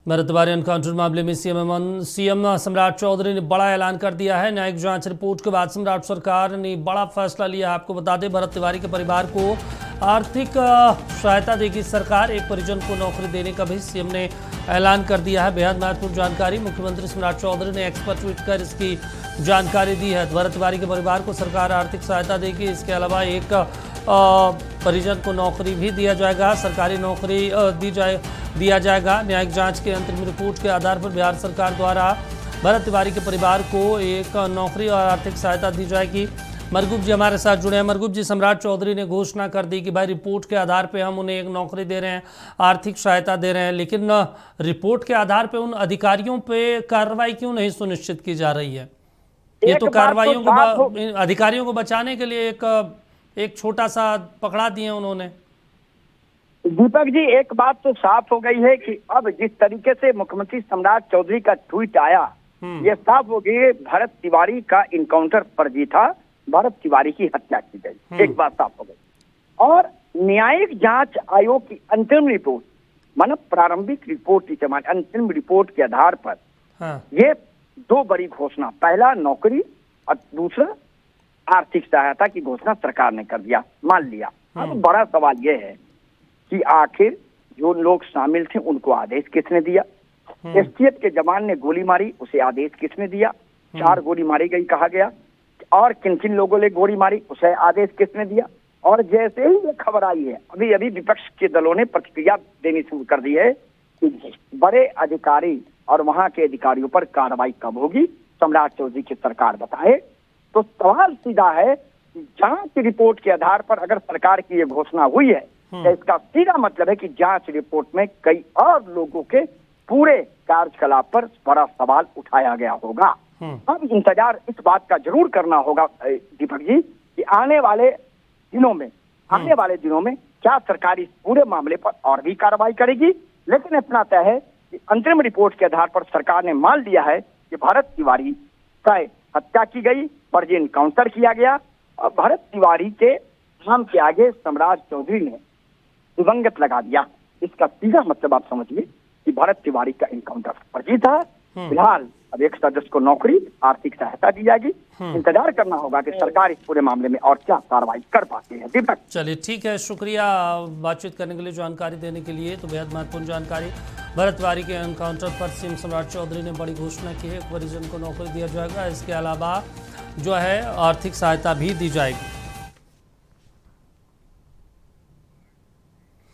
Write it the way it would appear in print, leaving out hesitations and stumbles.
Bharat Tiwari encounter मामले में CM सम्राट चौधरी ने बड़ा ऐलान कर दिया है। न्यायिक जांच रिपोर्ट के बाद सम्राट सरकार ने बड़ा फैसला लिया है। आपको बता दें, भरत तिवारी के परिवार को आर्थिक सहायता देगी सरकार। एक परिजन को नौकरी देने का भी सीएम ने ऐलान कर दिया है। बेहद महत्वपूर्ण जानकारी मुख्यमंत्री सम्राट चौधरी ने एक्स पर ट्वीट कर इसकी जानकारी दी है। भरत तिवारी के परिवार को सरकार आर्थिक सहायता देगी। इसके अलावा एक परिजन को नौकरी भी दिया जाएगा, सरकारी नौकरी दिया जाएगा। न्यायिक जांच के अंतरिम रिपोर्ट के आधार पर बिहार सरकार द्वारा भरत तिवारी के परिवार को एक नौकरी और आर्थिक सहायता दी जाएगी। मरगूब जी हमारे साथ जुड़े हैं। मरगूब जी, सम्राट चौधरी ने घोषणा कर दी कि भाई रिपोर्ट के आधार पे हम उन्हें एक नौकरी दे रहे हैं, आर्थिक सहायता दे रहे हैं, लेकिन रिपोर्ट के आधार पे उन अधिकारियों पे कार्रवाई क्यों नहीं सुनिश्चित की जा रही है? ये तो कार्रवाइयों को अधिकारियों को बचाने के लिए एक छोटा सा पकड़ा दिए उन्होंने। दीपक जी, एक बात तो साफ हो गई है कि अब जिस तरीके से मुख्यमंत्री सम्राट चौधरी का ट्वीट आया, ये साफ हो गई भरत तिवारी का इनकाउंटर फर्जी था, भरत तिवारी की हत्या की गई। एक बात साफ हो गई। और न्यायिक जांच आयोग की अंतिम रिपोर्ट, मतलब प्रारंभिक रिपोर्ट, अंतिम रिपोर्ट के आधार पर ये दो बड़ी घोषणा, पहला नौकरी और दूसरा आर्थिक सहायता की घोषणा सरकार ने कर दिया, मान लिया। अब बड़ा सवाल यह है कि आखिर जो लोग शामिल थे उनको आदेश किसने दिया? एसटीएफ के जवान ने गोली मारी, उसे आदेश किसने दिया? 4 गोली मारी गई कहा गया। और किन किन लोगों ने गोली मारी, उसे आदेश किसने दिया? और जैसे ही ये खबर आई है, अभी अभी विपक्ष के दलों ने प्रतिक्रिया देनी शुरू कर दी है कि बड़े अधिकारी और वहां के अधिकारियों पर कार्रवाई कब होगी, सम्राट चौधरी की सरकार बताए। तो सवाल सीधा है कि जांच रिपोर्ट के आधार पर अगर सरकार की ये घोषणा हुई है तो इसका सीधा मतलब है कि जांच रिपोर्ट में कई और लोगों के पूरे कार्यकलाप पर बड़ा सवाल उठाया गया होगा। अब इंतजार इस बात का जरूर करना होगा दीपक जी कि आने वाले दिनों में क्या सरकार इस पूरे मामले पर और भी कार्रवाई करेगी। लेकिन इतना तय है कि अंतरिम रिपोर्ट के आधार पर सरकार ने मान लिया है कि भरत तिवारी का हत्या की गई, फर्जी इनकाउंटर किया गया और भरत तिवारी के नाम के आगे सम्राट चौधरी ने दिवंगत लगा दिया। इसका सीधा मतलब आप समझिए कि भरत तिवारी का इनकाउंटर फर्जी था। फिलहाल अब एक सदस्य को नौकरी, आर्थिक सहायता दी जाएगी। इंतजार करना होगा कि सरकार इस पूरे मामले में और क्या कार्रवाई कर पाती है। दीपक, चलिए ठीक है, शुक्रिया बातचीत करने के लिए, जानकारी देने के लिए। तो बेहद महत्वपूर्ण जानकारी। भरत तिवारी के एनकाउंटर पर सीएम सम्राट चौधरी ने बड़ी घोषणा की है। एक परिजन को नौकरी दिया जाएगा, इसके अलावा जो है आर्थिक सहायता भी दी जाएगी।